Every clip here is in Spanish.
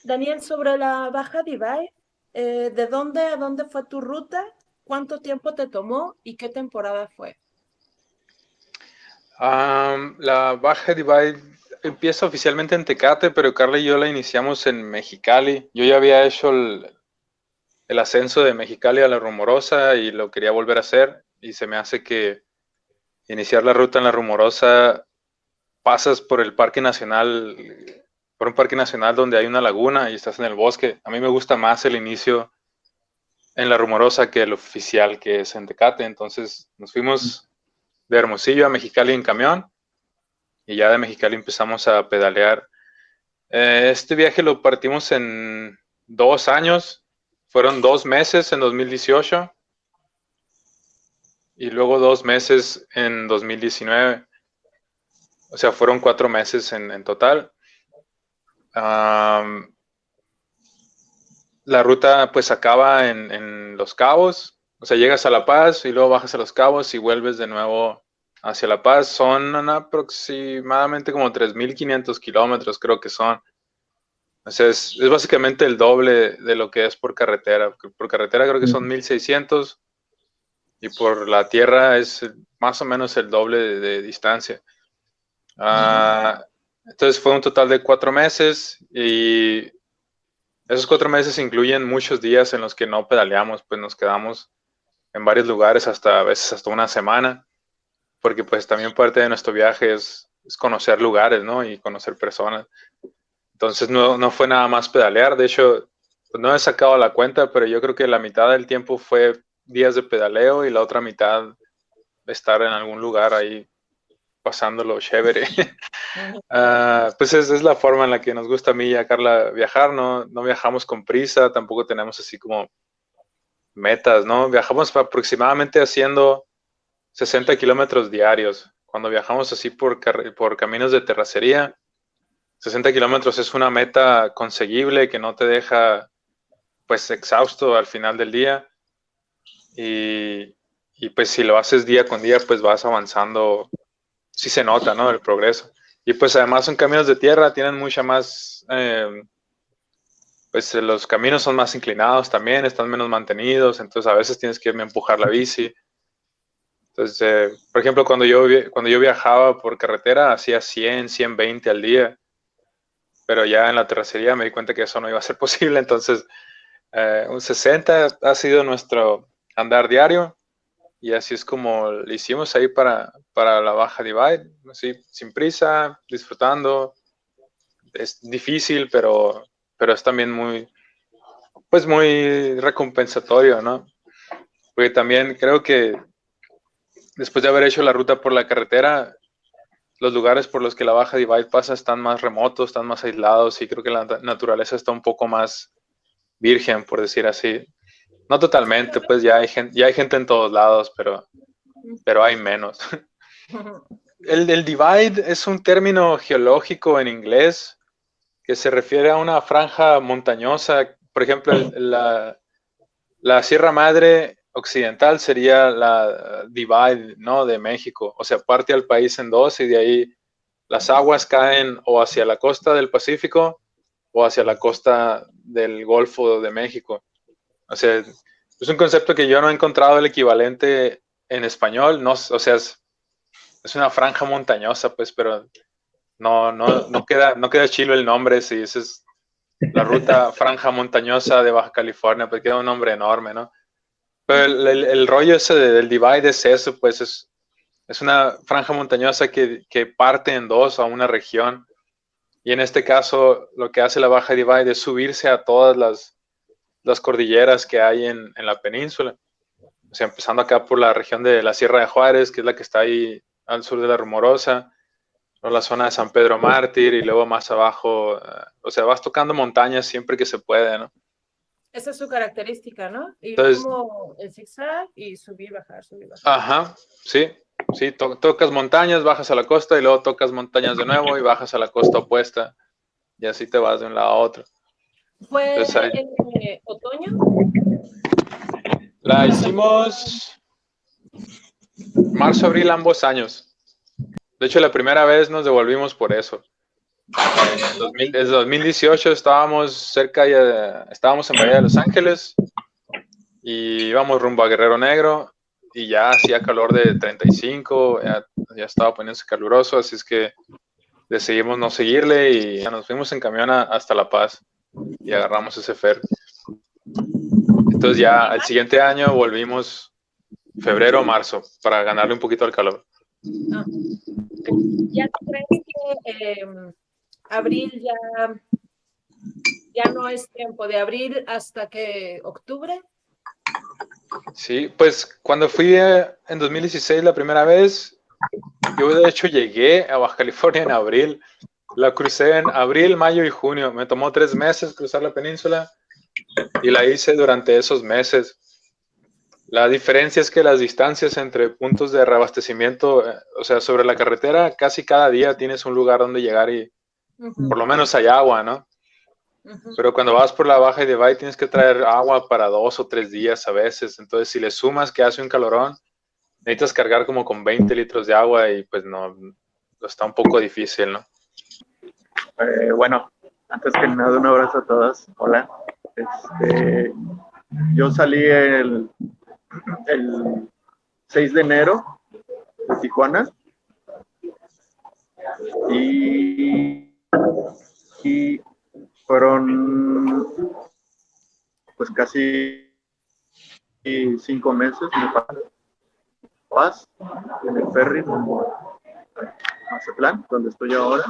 Daniel, sobre la Baja Divide, ¿de dónde a dónde fue tu ruta? ¿Cuánto tiempo te tomó y qué temporada fue? La Baja Divide empieza oficialmente en Tecate, pero Carla y yo la iniciamos en Mexicali. Yo ya había hecho el ascenso de Mexicali a la Rumorosa y lo quería volver a hacer. Y se me hace que iniciar la ruta en la Rumorosa pasas por el Parque Nacional, por un parque nacional donde hay una laguna y estás en el bosque. A mí me gusta más el inicio en la Rumorosa que el oficial que es en Tecate. Entonces nos fuimos de Hermosillo a Mexicali en camión y ya de Mexicali empezamos a pedalear. Este viaje lo partimos en 2 años, fueron 2 meses en 2018 y luego 2 meses en 2019, o sea, fueron 4 meses en total. Um, la ruta pues acaba en Los Cabos, o sea, llegas a La Paz y luego bajas a Los Cabos y vuelves de nuevo hacia La Paz. Son aproximadamente como 3.500 kilómetros, creo que son. O sea, es básicamente el doble de lo que es por carretera. Por carretera creo que son 1.600 y por la tierra es más o menos el doble de distancia. Ujú. Ah, entonces fue un total de 4 meses y esos 4 meses incluyen muchos días en los que no pedaleamos, pues nos quedamos en varios lugares hasta a veces hasta una semana, porque pues también parte de nuestro viaje es conocer lugares, ¿no? Y conocer personas. Entonces no fue nada más pedalear, de hecho, pues no he sacado la cuenta, pero yo creo que la mitad del tiempo fue días de pedaleo y la otra mitad de estar en algún lugar ahí pasándolo chévere. Ujú. Pues es la forma en la que nos gusta a mí y a Carla viajar, ¿no? No viajamos con prisa, tampoco tenemos así como metas, ¿no? Viajamos aproximadamente haciendo 60 kilómetros diarios. Cuando viajamos así por caminos de terracería, 60 kilómetros es una meta conseguible que no te deja pues exhausto al final del día y, y pues si lo haces día con día pues vas avanzando, sí se nota, ¿no? El progreso. Y pues además son caminos de tierra, tienen mucha más, pues los caminos son más inclinados también, están menos mantenidos, entonces a veces tienes que empujar la bici. Entonces, por ejemplo, cuando yo viajaba por carretera hacía 100, 120 al día, pero ya en la terracería me di cuenta que eso no iba a ser posible, entonces un 60 ha sido nuestro andar diario y así es como lo hicimos ahí para la Baja Divide, así, sin prisa, disfrutando. Es difícil, pero es también pues muy recompensatorio, ¿no? Porque también creo que después de haber hecho la ruta por la carretera, los lugares por los que la Baja Divide pasa están más remotos, están más aislados y creo que la naturaleza está un poco más virgen, por decir así. No totalmente, pues ya hay gente en todos lados, pero hay menos. El divide es un término geológico en inglés que se refiere a una franja montañosa. Por ejemplo, la Sierra Madre Occidental sería la divide, ¿no? De México. O sea, parte al país en dos y de ahí las aguas caen o hacia la costa del Pacífico o hacia la costa del Golfo de México. O sea, es un concepto que yo no he encontrado el equivalente en español, no, o sea, es una franja montañosa, pues, pero no queda chilo el nombre si dices la ruta franja montañosa de Baja California, porque queda un nombre enorme, ¿no? Pero el rollo ese del divide es eso, pues es una franja montañosa que parte en dos a una región. Y en este caso, lo que hace la Baja Divide es subirse a todas las cordilleras que hay en la península. O sea, empezando acá por la región de la Sierra de Juárez, que es la que está ahí al sur de la Rumorosa, o la zona de San Pedro Mártir, y luego más abajo, o sea, vas tocando montañas siempre que se puede, ¿no? Esa es su característica, ¿no? Ir Entonces, como en zigzag y subir, bajar, subir, bajar. ajá, sí, sí, tocas montañas, bajas a la costa, y luego tocas montañas de nuevo y bajas a la costa opuesta, y así te vas de un lado a otro. ¿Fue Entonces, ahí, en otoño? la La segunda. hicimos marzo, abril, ambos años. De hecho, la primera vez nos devolvimos por eso. Desde 2018 estábamos estábamos en Bahía de Los Ángeles y íbamos rumbo a Guerrero Negro y ya hacía calor de 35, ya estaba poniéndose caluroso, así es que decidimos no seguirle y ya nos fuimos en camión hasta La Paz y agarramos ese ferry. Entonces ya al siguiente año volvimos febrero o marzo para ganarle un poquito al calor. Ah. ¿Ya crees que abril ya no es tiempo de abril hasta que octubre? Sí, pues cuando fui en 2016 la primera vez, yo de hecho llegué a Baja California en abril. La crucé en abril, mayo y junio. Me tomó 3 meses cruzar la península y la hice durante esos meses. La diferencia es que las distancias entre puntos de reabastecimiento, o sea, sobre la carretera, casi cada día tienes un lugar donde llegar y por lo menos hay agua, ¿no? Pero cuando vas por la Baja y de Bay tienes que traer agua para 2 o 3 días a veces. Entonces, si le sumas que hace un calorón, necesitas cargar como con 20 litros de agua y pues no, está un poco difícil, ¿no? Bueno, antes que nada, un abrazo a todos. Hola. Yo salí el 6 de enero de Tijuana y fueron pues casi 5 meses de paz en el ferry como Mazatlán, donde estoy ahora.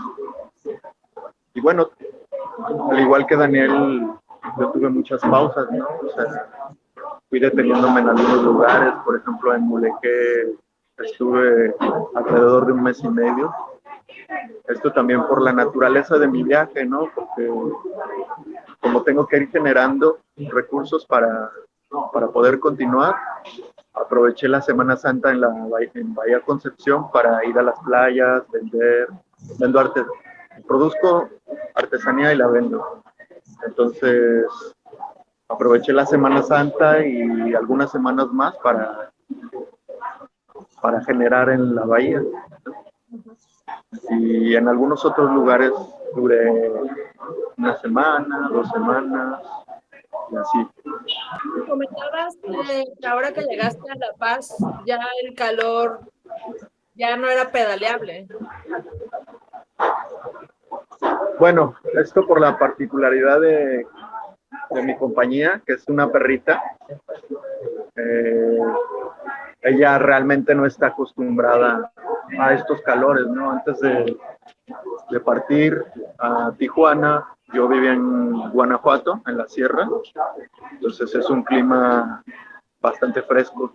Y bueno, al igual que Daniel, yo tuve muchas pausas, ¿no? O sea, fui deteniéndome en algunos lugares, por ejemplo, en Mulegé estuve alrededor de 1 mes y medio. Esto también por la naturaleza de mi viaje, ¿no? Porque como tengo que ir generando recursos para poder continuar, aproveché la Semana Santa en Bahía Concepción para ir a las playas, vendo arte, produzco artesanía y la vendo. Entonces, aproveché la Semana Santa y algunas semanas más para generar en la bahía. Y en algunos otros lugares duré 1 semana, 2 semanas, y así. Comentabas que ahora que llegaste a La Paz, ya el calor ya no era pedaleable. Bueno, esto por la particularidad de mi compañía, que es una perrita. Ella realmente no está acostumbrada a estos calores, ¿no? Antes de partir a Tijuana, yo vivía en Guanajuato, en la sierra, entonces es un clima bastante fresco.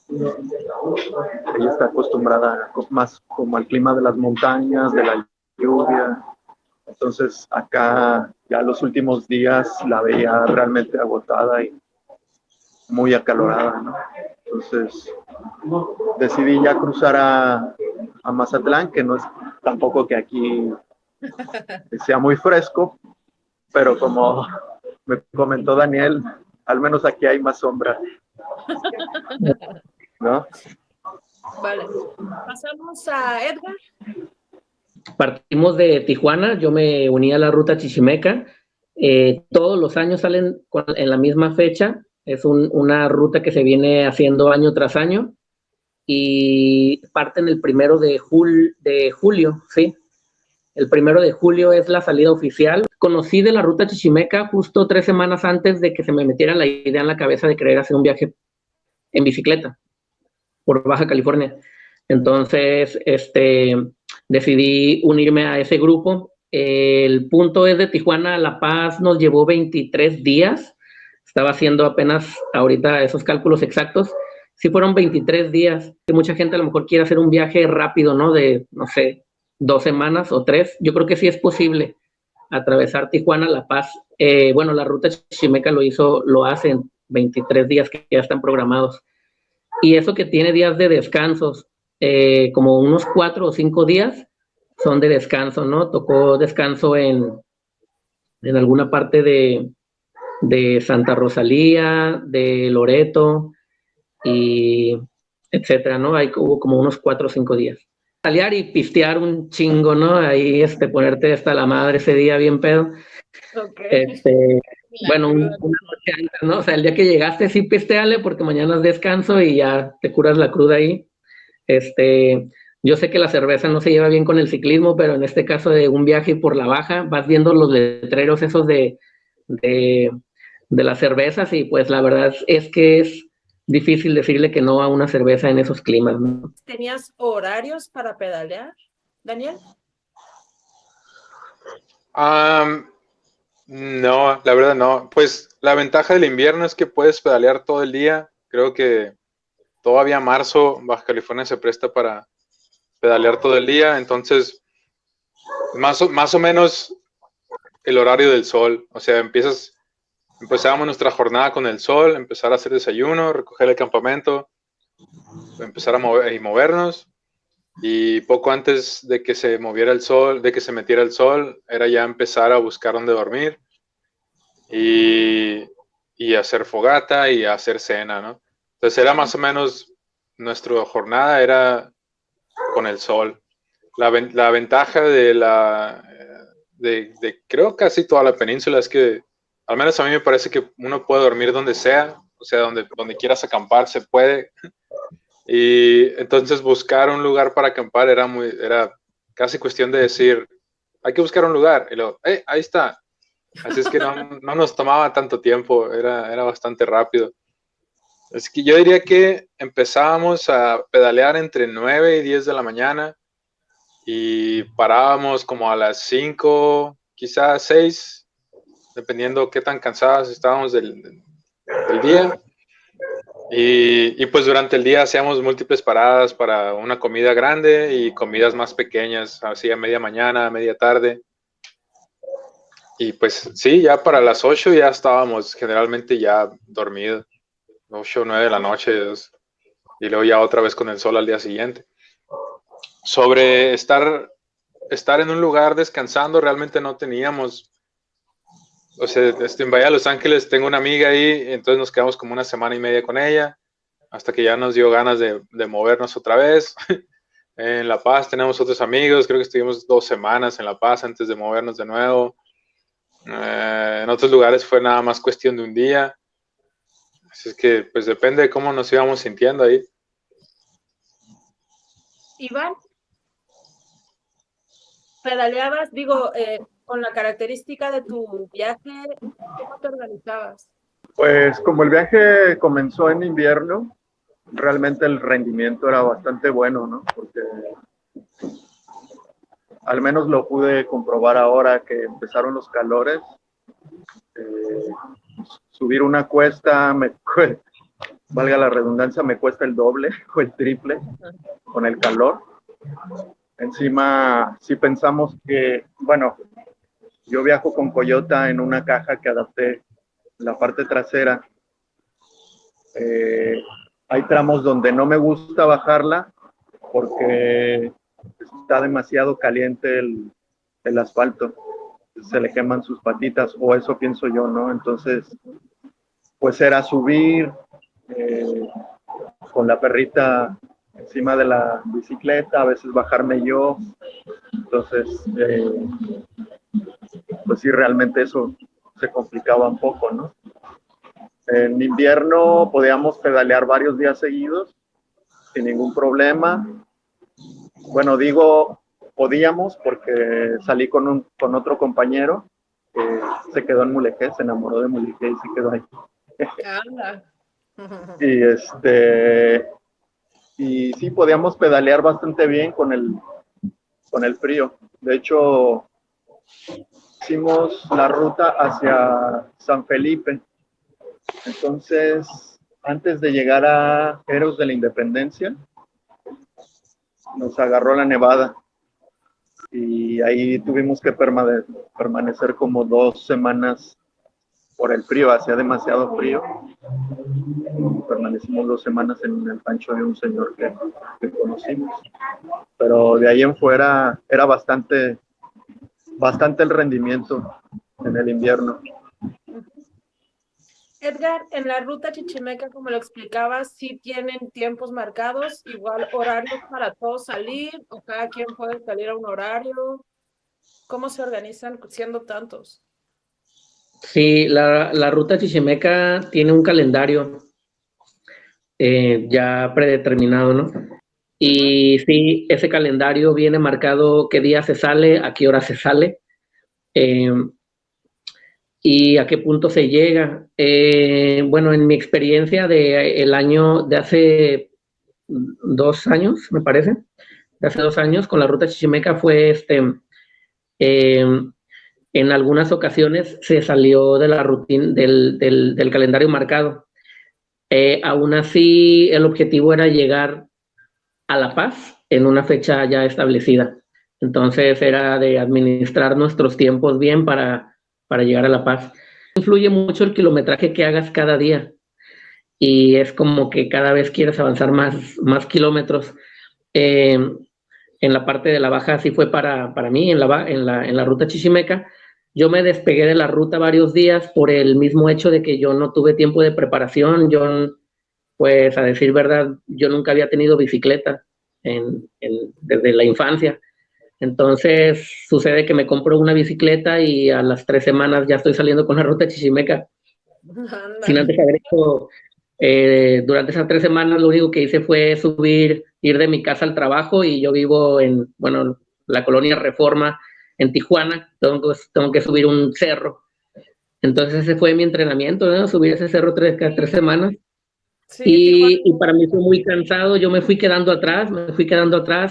Ella está acostumbrada más como al clima de las montañas, de la lluvia. Entonces acá ya los últimos días la veía realmente agotada y muy acalorada, ¿no? Entonces decidí ya cruzar a Mazatlán, que no es tampoco que aquí sea muy fresco, pero como me comentó Daniel, al menos aquí hay más sombra, ¿no? Vale. Pasamos a Edgar. Partimos de Tijuana, yo me uní a la ruta Chichimeca. Todos los años salen en la misma fecha. Es una ruta que se viene haciendo año tras año y parten el 1 de julio, ¿sí? El 1 de julio es la salida oficial. Conocí de la ruta Chichimeca justo 3 semanas antes de que se me metiera la idea en la cabeza de querer hacer un viaje en bicicleta por Baja California. Entonces, decidí unirme a ese grupo. El punto es de Tijuana a La Paz nos llevó 23 días. Estaba haciendo apenas ahorita esos cálculos exactos. Sí fueron 23 días. Que mucha gente a lo mejor quiere hacer un viaje rápido, ¿no? De, no sé, 2 semanas o 3. Yo creo que sí es posible atravesar Tijuana a La Paz. Bueno, la ruta Chichimeca lo hace en 23 días que ya están programados. Y eso que tiene días de descansos, como unos 4 o 5 días son de descanso, ¿no? Tocó descanso en alguna parte de Santa Rosalía, de Loreto, y etcétera, ¿no? Hubo como unos 4 o 5 días. pedalear y pistear un chingo, ¿no? Ahí, ponerte hasta la madre ese día bien pedo. Ok. Bueno, una noche antes, ¿no? O sea, el día que llegaste sí pisteale porque mañana es descanso y ya te curas la cruda ahí. Yo sé que la cerveza no se lleva bien con el ciclismo, pero en este caso de un viaje por la baja, vas viendo los letreros esos de las cervezas y pues la verdad es que es difícil decirle que no a una cerveza en esos climas, ¿no? ¿Tenías horarios para pedalear, Daniel? No, la verdad no. Pues la ventaja del invierno es que puedes pedalear todo el día. Creo que todavía marzo, Baja California se presta para pedalear todo el día. Entonces, más o menos el horario del sol. O sea, empezábamos nuestra jornada con el sol, empezar a hacer desayuno, recoger el campamento, empezar a movernos. Y poco antes de que se moviera el sol, de que se metiera el sol, era ya empezar a buscar dónde dormir y hacer fogata y hacer cena, ¿no? Entonces era más o menos, nuestra jornada era con el sol. La ventaja de creo casi toda la península es que, al menos a mí me parece que uno puede dormir donde sea, o sea, donde quieras acampar se puede. Y entonces buscar un lugar para acampar era casi cuestión de decir, hay que buscar un lugar. Y luego, ahí está. Así es que no nos tomaba tanto tiempo, era bastante rápido. Es que yo diría que empezábamos a pedalear entre 9 y 10 de la mañana y parábamos como a las 5, quizás 6, dependiendo qué tan cansados estábamos del día. Y pues durante el día hacíamos múltiples paradas para una comida grande y comidas más pequeñas, así a media mañana, a media tarde. Y pues sí, ya para las 8 ya estábamos generalmente ya dormidos, 8 o 9 de la noche, y luego ya otra vez con el sol al día siguiente. Sobre estar en un lugar descansando, realmente no teníamos. O sea, en Bahía de Los Ángeles tengo una amiga ahí, entonces nos quedamos como una semana y media con ella, hasta que ya nos dio ganas de movernos otra vez. En La Paz tenemos otros amigos, creo que estuvimos 2 semanas en La Paz antes de movernos de nuevo. En otros lugares fue nada más cuestión de un día. Así es que, pues depende de cómo nos íbamos sintiendo ahí. Iván, pedaleabas, digo, con la característica de tu viaje, ¿cómo te organizabas? Pues como el viaje comenzó en invierno, realmente el rendimiento era bastante bueno, ¿no? Porque al menos lo pude comprobar ahora que empezaron los calores. Subir una cuesta, valga la redundancia, me cuesta el doble o el triple con el calor. Encima, si pensamos que, bueno, yo viajo con Coyota en una caja que adapté la parte trasera. Hay tramos donde no me gusta bajarla porque está demasiado caliente el asfalto, se le queman sus patitas, o eso pienso yo, ¿no? Entonces, pues era subir con la perrita encima de la bicicleta, a veces bajarme yo. Entonces, pues sí, realmente eso se complicaba un poco, ¿no? En invierno podíamos pedalear varios días seguidos sin ningún problema. Bueno, digo podíamos porque salí con otro compañero que se quedó en Mulegé, se enamoró de Mulegé y se quedó ahí. Y sí, podíamos pedalear bastante bien con el frío. De hecho, hicimos la ruta hacia San Felipe. Entonces, antes de llegar a Héroes de la Independencia, nos agarró la nevada y ahí tuvimos que permanecer como 2 semanas por el frío, hacía demasiado frío. Permanecimos 2 semanas en el rancho de un señor que conocimos, pero de ahí en fuera era bastante el rendimiento en el invierno. Edgar, en la ruta chichimeca, como lo explicabas, sí tienen tiempos marcados, igual horarios para todos salir, o cada quien puede salir a un horario. ¿Cómo se organizan siendo tantos? Sí, la ruta chichimeca tiene un calendario ya predeterminado, ¿no? Y sí, ese calendario viene marcado qué día se sale, a qué hora se sale eh, y a qué punto se llega. Bueno, en mi experiencia el año de hace 2 años, me parece, de hace 2 años con la ruta chichimeca fue eh, en algunas ocasiones se salió de la rutina del calendario marcado. Aún así, el objetivo era llegar a La Paz en una fecha ya establecida. Entonces era de administrar nuestros tiempos bien para llegar a La Paz. Influye mucho el kilometraje que hagas cada día y es como que cada vez quieres avanzar más kilómetros. Eh, en la parte de la baja así fue para mí, en la ruta chichimeca. Yo me despegué de la ruta varios días por el mismo hecho de que yo no tuve tiempo de preparación. Pues a decir verdad, yo nunca había tenido bicicleta desde la infancia. Entonces sucede que me compro una bicicleta y a las 3 semanas ya estoy saliendo con la ruta chichimeca. Sin Ándale. antes haber hecho, durante esas 3 semanas lo único que hice fue ir de mi casa al trabajo y yo vivo en, bueno, la colonia Reforma en Tijuana, tengo que subir un cerro. Entonces ese fue mi entrenamiento, ¿no? Subir ese cerro cada 3 semanas. Sí, Tijuana. Y para mí fue muy cansado, yo me fui quedando atrás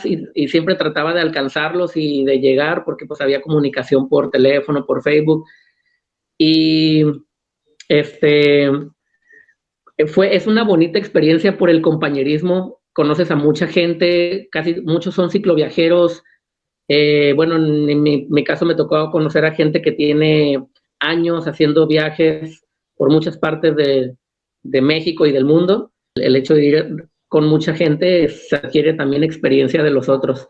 y siempre trataba de alcanzarlos y de llegar porque pues había comunicación por teléfono, por Facebook. Y este, es una bonita experiencia por el compañerismo, conoces a mucha gente, casi muchos son cicloviajeros. Bueno, en mi caso me tocó conocer a gente que tiene años haciendo viajes por muchas partes de México y del mundo. El hecho de ir con mucha gente se adquiere también experiencia de los otros.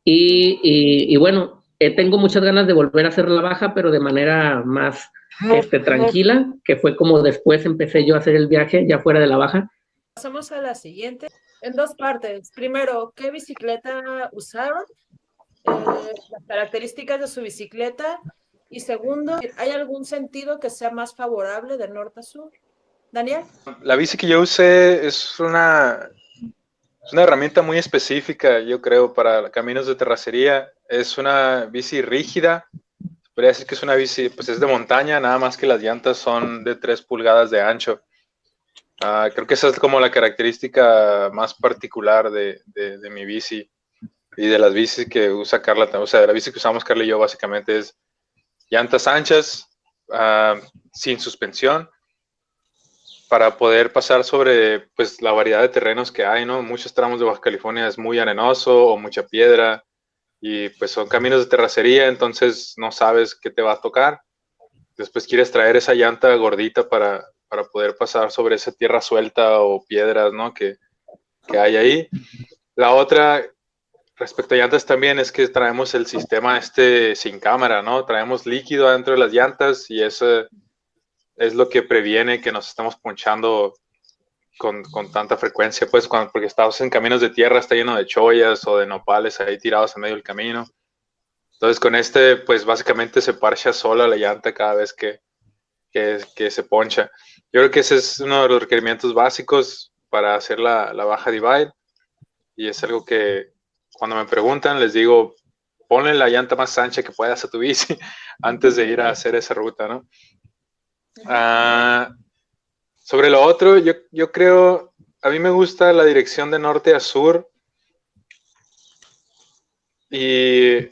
Y bueno, tengo muchas ganas de volver a hacer la baja, pero de manera más tranquila, que fue como después empecé yo a hacer el viaje ya fuera de la baja. Pasamos a la siguiente, en dos partes. Primero, ¿qué bicicleta usaron? Las características de su bicicleta. Y segundo, ¿hay algún sentido que sea más favorable de norte a sur? Daniel. La bici que yo usé es una herramienta muy específica, yo creo, para caminos de terracería. Es una bici rígida. Podría decir que es una bici, pues es de montaña, nada más que las llantas son de 3 pulgadas de ancho. Creo que esa es como la característica más particular de mi bici y de las bicis que usa Carla. O sea, de la bici que usamos Carla y yo básicamente es llantas anchas, sin suspensión, para poder pasar sobre pues la variedad de terrenos que hay, ¿no? Muchos tramos de Baja California es muy arenoso o mucha piedra y pues son caminos de terracería, entonces no sabes qué te va a tocar. Después quieres traer esa llanta gordita para poder pasar sobre esa tierra suelta o piedras, ¿no? que hay ahí. La otra, respecto a llantas también, es que traemos el sistema sin cámara, ¿no? Traemos líquido dentro de las llantas y eso es lo que previene que nos estemos ponchando con tanta frecuencia, pues, porque estamos en caminos de tierra, está lleno de chollas o de nopales ahí tirados en medio del camino. Entonces, con pues, básicamente se parcha sola la llanta cada vez que se poncha. Yo creo que ese es uno de los requerimientos básicos para hacer la baja divide, y es algo que cuando me preguntan les digo, ponle la llanta más ancha que puedas a tu bici antes de ir a hacer esa ruta, ¿no? Sobre lo otro, yo creo, a mí me gusta la dirección de norte a sur y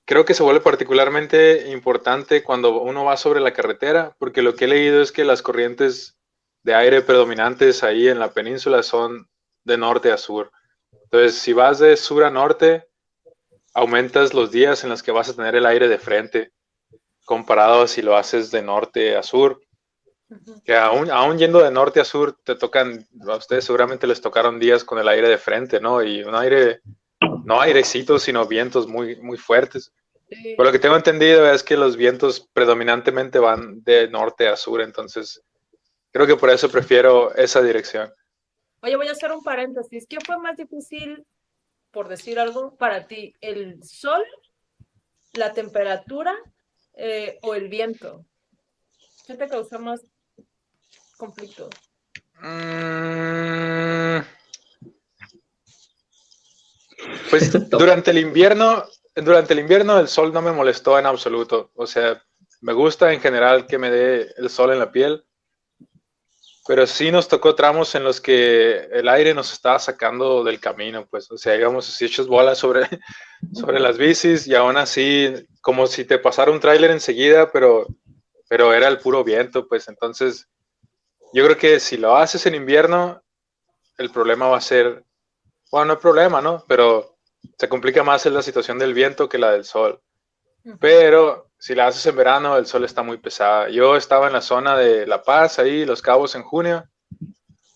creo que se vuelve particularmente importante cuando uno va sobre la carretera, porque lo que he leído es que las corrientes de aire predominantes ahí en la península son de norte a sur. Entonces, si vas de sur a norte, aumentas los días en los que vas a tener el aire de frente, comparado a si lo haces de norte a sur. Que aún yendo de norte a sur, a ustedes seguramente les tocaron días con el aire de frente, ¿no? Y un aire, no airecitos, sino vientos muy, muy fuertes. Sí. Por lo que tengo entendido es que los vientos predominantemente van de norte a sur, entonces Creo que por eso prefiero esa dirección. Oye, voy a hacer un paréntesis. ¿Qué fue más difícil, por decir algo, para ti? ¿El sol, la temperatura o el viento? ¿Qué te causó más conflicto? Pues durante el invierno el sol no me molestó en absoluto. O sea, me gusta en general que me dé el sol en la piel, pero sí nos tocó tramos en los que el aire nos estaba sacando del camino, pues. O sea, íbamos así hechos bolas sobre las bicis y aún así, como si te pasara un tráiler enseguida, pero era el puro viento, pues. Entonces, yo creo que si lo haces en invierno, el problema va a ser, bueno, no hay problema, ¿no? Pero se complica más en la situación del viento que la del sol. Pero si la haces en verano, el sol está muy pesada. Yo estaba en la zona de La Paz, ahí, Los Cabos, en junio,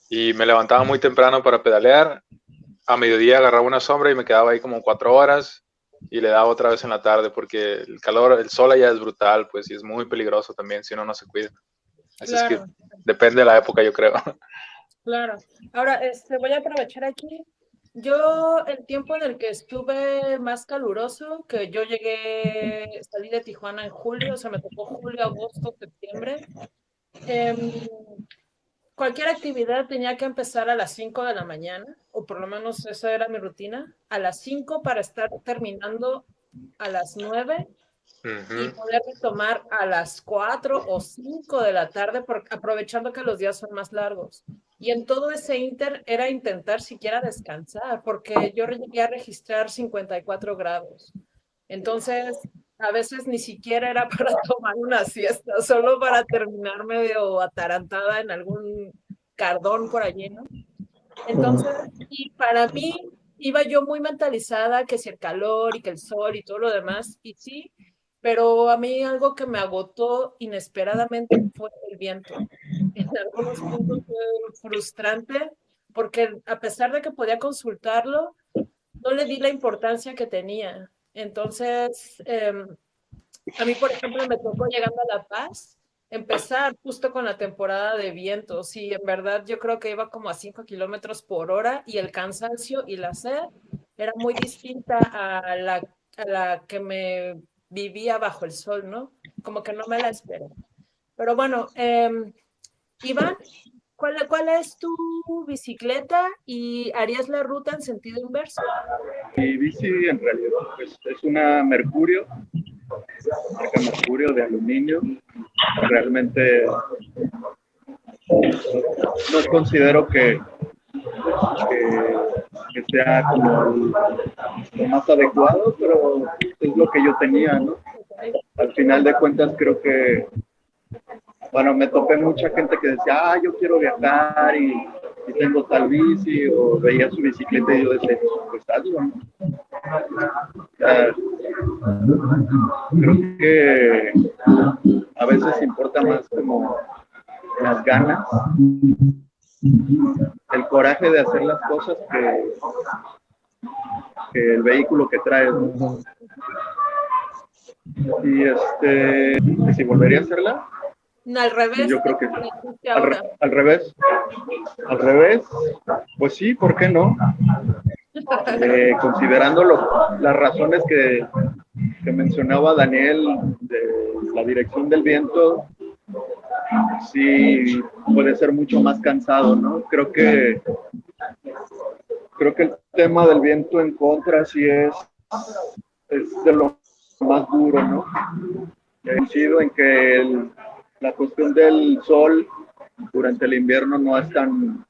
y me levantaba muy temprano para pedalear. A mediodía agarraba una sombra y me quedaba ahí como 4 horas y le daba otra vez en la tarde porque el calor, el sol allá es brutal, pues, y es muy peligroso también si uno no se cuida. Así Claro. es que depende de la época, yo creo. Claro. Ahora, voy a aprovechar aquí. Yo, el tiempo en el que estuve más caluroso, que yo salí de Tijuana en julio, o sea, me tocó julio, agosto, septiembre. Cualquier actividad tenía que empezar a las 5 de la mañana, o por lo menos esa era mi rutina, a las 5 para estar terminando a las 9 y poder retomar a las 4 o 5 de la tarde, aprovechando que los días son más largos. Y en todo ese inter era intentar siquiera descansar, porque yo llegué a registrar 54 grados. Entonces, a veces ni siquiera era para tomar una siesta, solo para terminar medio atarantada en algún cardón por allí, ¿no? Entonces, y para mí, iba yo muy mentalizada que si el calor y que el sol y todo lo demás, y sí, pero a mí algo que me agotó inesperadamente fue el viento. En algunos puntos fue frustrante, porque a pesar de que podía consultarlo, no le di la importancia que tenía. Entonces, a mí, por ejemplo, me tocó llegando a La Paz, empezar justo con la temporada de vientos y en verdad yo creo que iba como a 5 kilómetros por hora y el cansancio y la sed era muy distinta a la que me vivía bajo el sol, ¿no? Como que no me la esperé. Pero bueno, Iván, ¿cuál es tu bicicleta y harías la ruta en sentido inverso? Mi bici en realidad pues, es una Mercurio, marca Mercurio de aluminio. Realmente no considero que sea como lo más adecuado, pero es lo que yo tenía, ¿no? Al final de cuentas creo que, bueno, me topé mucha gente que decía, yo quiero viajar y tengo tal bici, o veía su bicicleta y yo decía, pues hazlo, ¿no? Creo que a veces importa más como las ganas, el coraje de hacer las cosas que el vehículo que traes, ¿no? Y que si volvería a hacerla, Al revés. yo creo que al revés, pues sí, ¿por qué no? Considerando las razones que mencionaba Daniel de la dirección del viento, sí puede ser mucho más cansado, ¿no? Creo que el tema del viento en contra sí es de lo más duro, ¿no? Coincido en que la cuestión del sol durante el invierno no es tan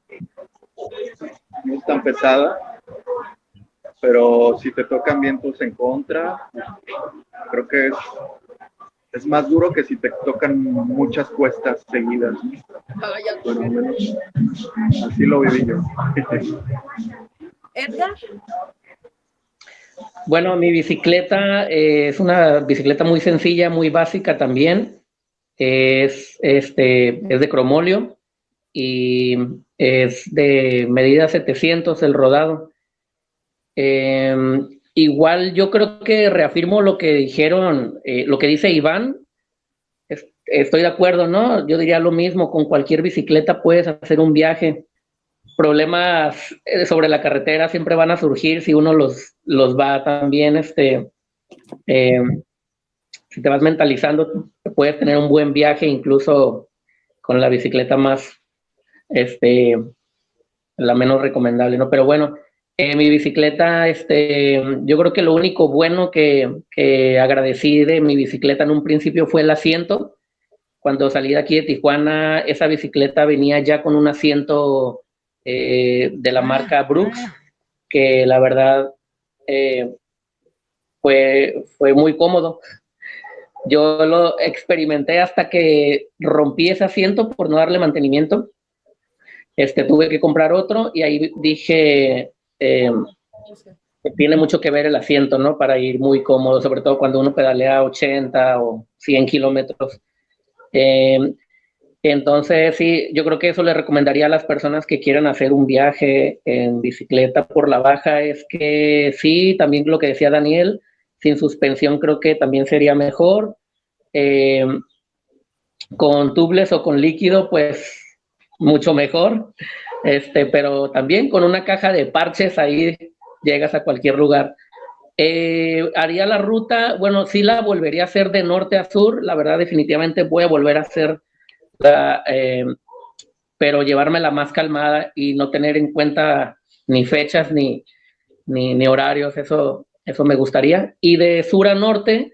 pesada, pero si te tocan vientos en contra, creo que es más duro que si te tocan muchas cuestas seguidas. Bueno, al menos así lo viví yo. ¿Edgar? Bueno, mi bicicleta es una bicicleta muy sencilla, muy básica también. Es de cromolio y es de medida 700 el rodado. Igual yo creo que reafirmo lo que dijeron, lo que dice Iván. estoy de acuerdo, ¿no? Yo diría lo mismo, con cualquier bicicleta puedes hacer un viaje. Problemas sobre la carretera siempre van a surgir si uno los va también, si te vas mentalizando, puedes tener un buen viaje incluso con la bicicleta más, la menos recomendable, ¿no? Pero bueno, mi bicicleta, yo creo que lo único bueno que agradecí de mi bicicleta en un principio fue el asiento. Cuando salí de aquí de Tijuana, esa bicicleta venía ya con un asiento de la marca Brooks, que la verdad fue muy cómodo. Yo lo experimenté hasta que rompí ese asiento por no darle mantenimiento. Tuve que comprar otro y ahí dije que tiene mucho que ver el asiento, ¿no? Para ir muy cómodo, sobre todo cuando uno pedalea 80 o 100 kilómetros. Entonces, sí, yo creo que eso le recomendaría a las personas que quieran hacer un viaje en bicicleta por la baja, es que sí, también lo que decía Daniel, sin suspensión creo que también sería mejor. Con tubeless o con líquido, pues mucho mejor, pero también con una caja de parches ahí llegas a cualquier lugar. Haría la ruta, bueno, sí la volvería a hacer de norte a sur, la verdad definitivamente voy a volver a hacer pero llevármela más calmada y no tener en cuenta ni fechas ni horarios, eso me gustaría. Y de sur a norte,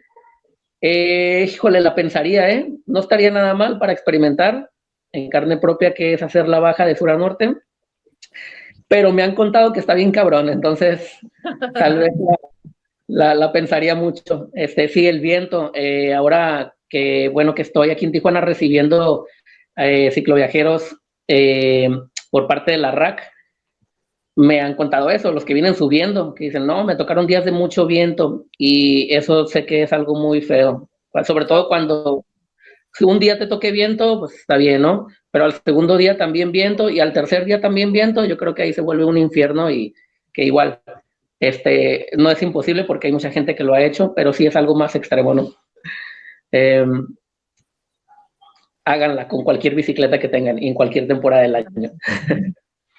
híjole, la pensaría, no estaría nada mal para experimentar en carne propia que es hacer la baja de sur a norte, pero me han contado que está bien cabrón, entonces tal vez la pensaría mucho. Sí, el viento, ahora que, bueno, que estoy aquí en Tijuana recibiendo cicloviajeros por parte de la RAC, me han contado eso, los que vienen subiendo, que dicen, no, me tocaron días de mucho viento, y eso sé que es algo muy feo, sobre todo cuando si un día te toque viento, pues está bien, ¿no? Pero al segundo día también viento, y al tercer día también viento, yo creo que ahí se vuelve un infierno, y que igual, no es imposible porque hay mucha gente que lo ha hecho, pero sí es algo más extremo, ¿no? Háganla con cualquier bicicleta que tengan en cualquier temporada del año.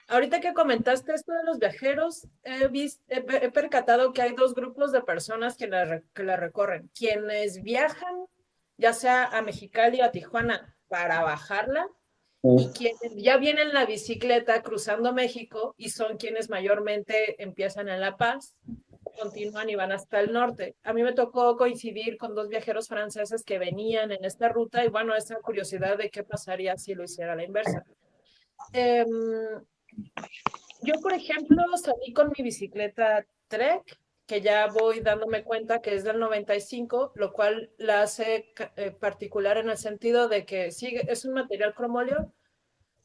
Ahorita que comentaste esto de los viajeros, he percatado que hay dos grupos de personas que la recorren. Quienes viajan, ya sea a Mexicali o a Tijuana, para bajarla, y quienes ya vienen en la bicicleta cruzando México y son quienes mayormente empiezan en La Paz, continúan y van hasta el norte. A mí me tocó coincidir con dos viajeros franceses que venían en esta ruta y bueno, esa curiosidad de qué pasaría si lo hiciera a la inversa. Yo, por ejemplo, salí con mi bicicleta Trek, que ya voy dándome cuenta que es del 95, lo cual la hace particular en el sentido de que sí, es un material cromóleo,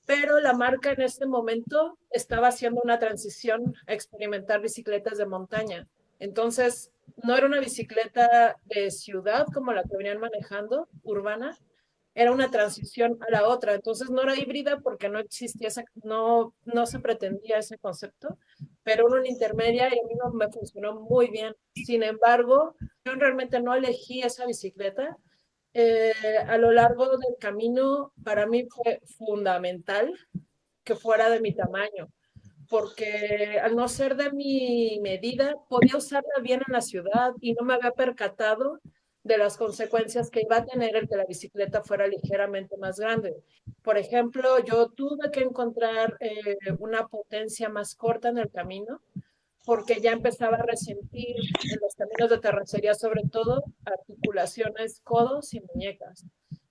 pero la marca en este momento estaba haciendo una transición a experimentar bicicletas de montaña. Entonces, no era una bicicleta de ciudad como la que venían manejando, urbana, era una transición a la otra. Entonces, no era híbrida porque no existía, no se pretendía ese concepto, pero era una intermedia y a mí no me funcionó muy bien. Sin embargo, yo realmente no elegí esa bicicleta. A lo largo del camino, para mí fue fundamental que fuera de mi tamaño, porque al no ser de mi medida, podía usarla bien en la ciudad y no me había percatado de las consecuencias que iba a tener el que la bicicleta fuera ligeramente más grande. Por ejemplo, yo tuve que encontrar una potencia más corta en el camino, porque ya empezaba a resentir en los caminos de terracería, sobre todo, articulaciones, codos y muñecas.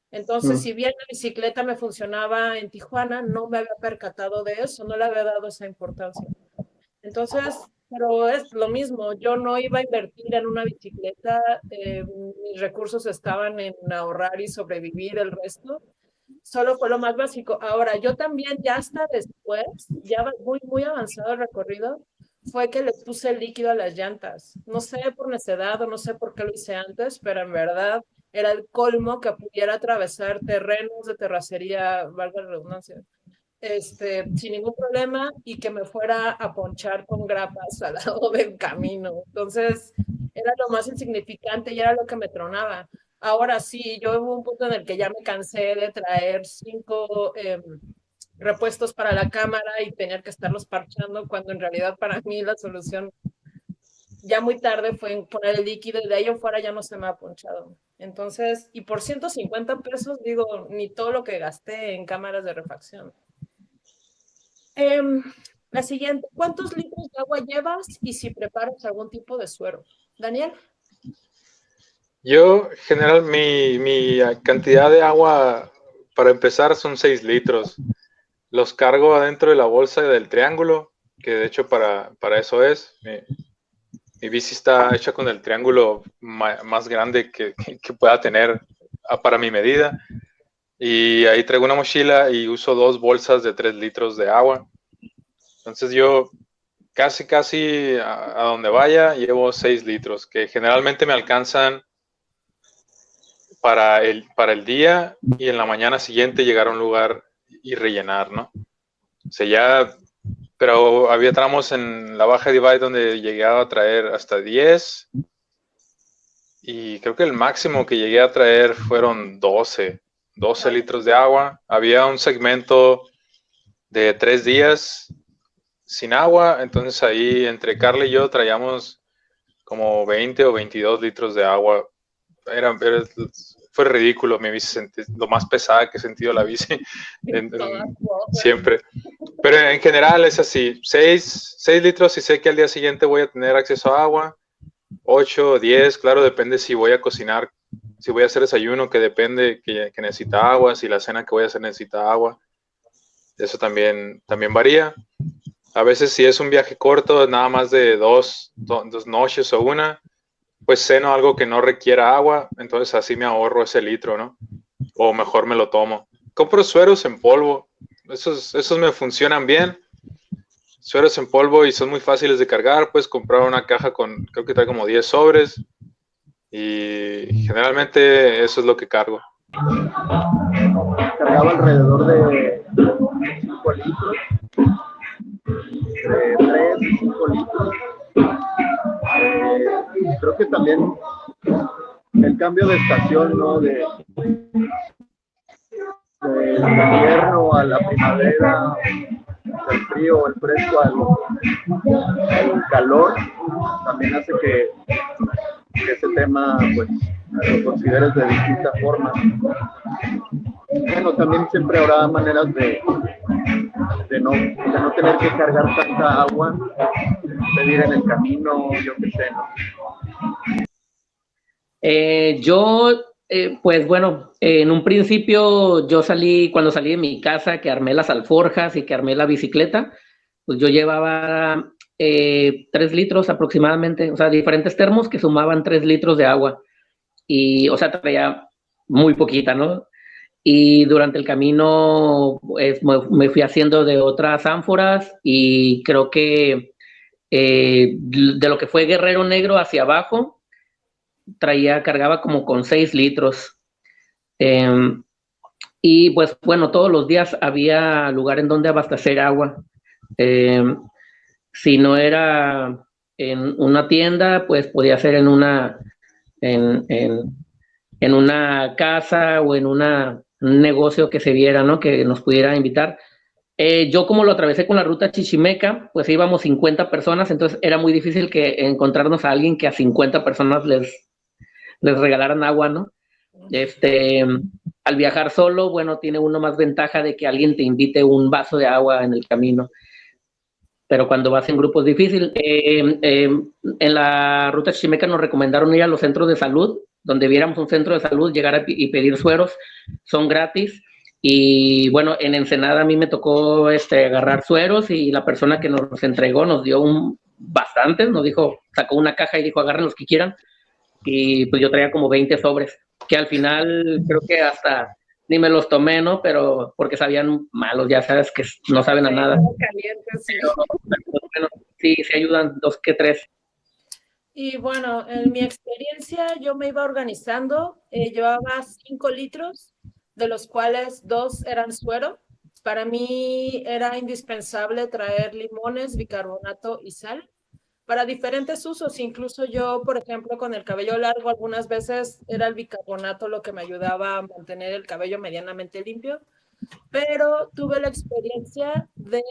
Entonces, si bien la bicicleta me funcionaba en Tijuana, no me había percatado de eso, no le había dado esa importancia. Entonces, pero es lo mismo, yo no iba a invertir en una bicicleta, mis recursos estaban en ahorrar y sobrevivir el resto, solo fue lo más básico. Ahora, yo también ya hasta después, ya muy, muy avanzado el recorrido, fue que le puse el líquido a las llantas. No sé por necedad o no sé por qué lo hice antes, pero en verdad era el colmo que pudiera atravesar terrenos de terracería, valga la redundancia, sin ningún problema y que me fuera a ponchar con grapas al lado del camino. Entonces, era lo más insignificante y era lo que me tronaba. Ahora sí, yo hubo un punto en el que ya me cansé de traer 5 repuestos para la cámara y tener que estarlos parchando, cuando en realidad para mí la solución ya muy tarde fue en poner el líquido y de ahí en fuera ya no se me ha ponchado. Entonces, y por 150 pesos, digo, ni todo lo que gasté en cámaras de refacción. La siguiente, ¿cuántos litros de agua llevas y si preparas algún tipo de suero? Daniel. Yo, general, mi cantidad de agua para empezar son 6 litros. Los cargo adentro de la bolsa del triángulo, que de hecho para eso es. Mi bici está hecha con el triángulo más grande que pueda tener para mi medida. Y ahí traigo una mochila y uso 2 bolsas de 3 litros de agua. Entonces yo casi a donde vaya llevo 6 litros, que generalmente me alcanzan para el día y en la mañana siguiente llegar a un lugar y rellenar, ¿no? O sea, ya, pero había tramos en la Baja Divide donde llegaba a traer hasta 10 y creo que el máximo que llegué a traer fueron 12 litros de agua. Había un segmento de 3 días sin agua, entonces ahí entre Carla y yo traíamos como 20 o 22 litros de agua. Fue ridículo, mi bici, lo más pesada que he sentido la bici siempre. Pero en general es así, 6 litros y sé que al día siguiente voy a tener acceso a agua, 8, 10, claro, depende si voy a cocinar, si voy a hacer desayuno, que depende que necesita agua, si la cena que voy a hacer necesita agua, eso también varía. A veces si es un viaje corto, nada más de dos noches o una, pues ceno algo que no requiera agua, entonces así me ahorro ese litro, ¿no? O mejor me lo tomo. Compro sueros en polvo, esos me funcionan bien. Sueros en polvo y son muy fáciles de cargar, puedes comprar una caja con, creo que trae como 10 sobres y generalmente eso es lo que cargo. Cargaba alrededor de 5 litros, de 3 y 5 litros. Creo que también el cambio de estación, ¿no? Del invierno a la primavera, del frío, el fresco al calor, también hace que ese tema pues lo consideres de distinta forma. Bueno, también siempre habrá maneras de no tener que cargar tanta agua, pedir en el camino, yo qué sé, ¿no? Pues bueno, en un principio cuando salí de mi casa, que armé las alforjas y que armé la bicicleta, pues yo llevaba 3 litros aproximadamente, o sea, diferentes termos que sumaban 3 litros de agua. Y, o sea, traía muy poquita, ¿no? Y durante el camino pues, me fui haciendo de otras ánforas y creo que de lo que fue Guerrero Negro hacia abajo, cargaba como con 6 litros. Y pues bueno, todos los días había lugar en donde abastecer agua. Si no era en una tienda, pues podía ser en una casa o en un negocio que se viera, ¿no? Que nos pudiera invitar. Yo como lo atravesé con la ruta Chichimeca, pues íbamos 50 personas, entonces era muy difícil que encontrarnos a alguien que a 50 personas les regalaran agua, ¿no? Al viajar solo, bueno, tiene uno más ventaja de que alguien te invite un vaso de agua en el camino. Pero cuando vas en grupos difícil, en la ruta Chichimeca nos recomendaron ir a los centros de salud, donde viéramos un centro de salud, llegar y pedir sueros, son gratis. Y bueno, en Ensenada a mí me tocó agarrar sueros y la persona que nos entregó nos dio bastantes, nos dijo, sacó una caja y dijo, agarren los que quieran. Y pues yo traía como 20 sobres, que al final creo que hasta ni me los tomé, ¿no? Pero porque sabían malos, ya sabes que no saben a nada. Calientes, sí. Pero bueno, sí ayudan 2 que 3. Y bueno, en mi experiencia yo me iba organizando, llevaba 5 litros, de los cuales 2 eran suero. Para mí era indispensable traer limones, bicarbonato y sal. para diferentes usos. Incluso yo, por ejemplo, con el cabello largo, algunas veces era el bicarbonato lo que me ayudaba a mantener el cabello medianamente limpio, pero tuve la experiencia de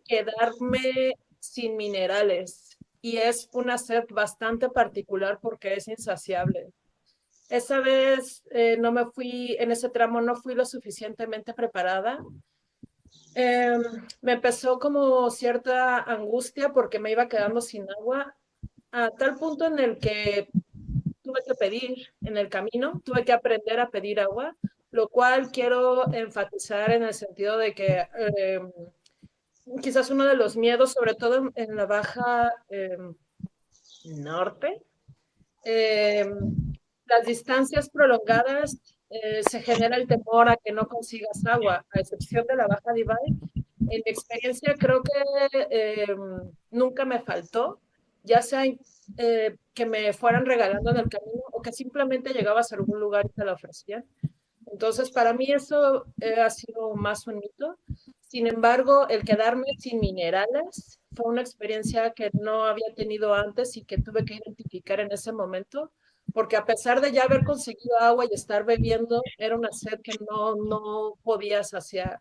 quedarme sin minerales y es una sed bastante particular porque es insaciable. Esa vez no me fui, en ese tramo no fui lo suficientemente preparada. Me empezó como cierta angustia porque me iba quedando sin agua, a tal punto en el que tuve que pedir en el camino, tuve que aprender a pedir agua, lo cual quiero enfatizar en el sentido de que quizás uno de los miedos, sobre todo en la baja norte, las distancias prolongadas se genera el temor a que no consigas agua, a excepción de la baja Divide. En mi experiencia creo que nunca me faltó, ya sea que me fueran regalando en el camino o que simplemente llegabas a algún lugar y te la ofrecían. Entonces, para mí eso ha sido más un mito. Sin embargo, el quedarme sin minerales fue una experiencia que no había tenido antes y que tuve que identificar en ese momento, porque a pesar de ya haber conseguido agua y estar bebiendo, era una sed que no podía saciar.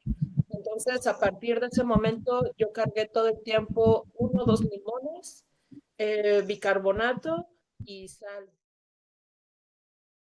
Entonces, a partir de ese momento, yo cargué todo el tiempo 1 o 2 limones, bicarbonato y sal.